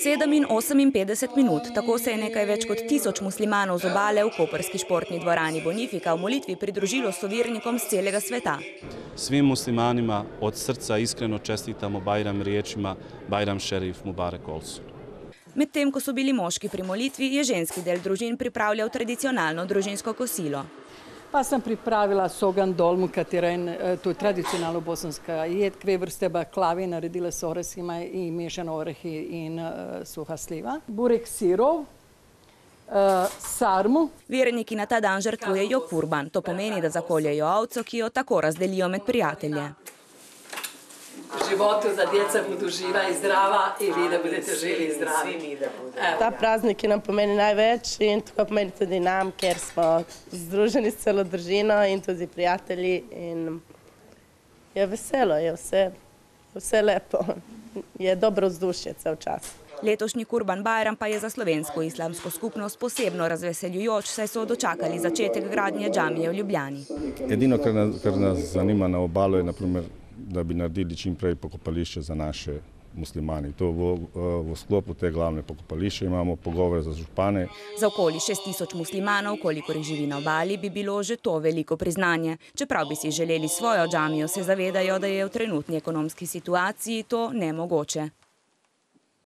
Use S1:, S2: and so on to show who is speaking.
S1: 7 in 58 minut, tako se je nekaj več kot 1000 muslimanov z obale v koprski športni dvorani Bonifika v molitvi pridružilo sovernikom z celega sveta.
S2: Svim muslimanima od srca iskreno čestitamo Bajram riječima Bajram Šerif Mubarek Olsu.
S1: Medtem, ko so bili moški pri molitvi, je ženski del družin pripravljal tradicionalno družinsko kosilo.
S3: Pa sam pripravila sogan dolmu, to je tradicionalno bosanska jed, 2 vrste baklave, naredila s oresima i mešane orehi in suha sliva. Burek sirov, sarmu.
S1: Verniki na ta dan žrtvujejo kurban, to pomeni, da zakoljejo ovco, ki jo tako razdelijo med prijatelje.
S3: V životu za djeca budu živa i zdrava i vi da budete živi i zdravi.
S4: Ta praznik nam pomeni največ in to pomeni tudi nam, ker smo združeni s celo družino in tudi prijatelji in je veselo, je vse lepo, je dobro vzdušje cel čas.
S1: Letošnji Kurban Bajram pa je za slovensko islamsko skupnost posebno razveseljujoč, saj so dočakali začetek gradnje džamije v Ljubljani.
S5: Edino, kar nas zanima na obalu je, naprimer, da bi naredili čim prej pokopališče za naše muslimani. To v sklopu te glavne pokopališče imamo pogovore za župane.
S1: Za okoli 6000 muslimanov, kolikor jih živi na obali, bi bilo že to veliko priznanje. Čeprav bi si želeli svojo džamijo, se zavedajo, da je v trenutni ekonomski situaciji to nemogoče.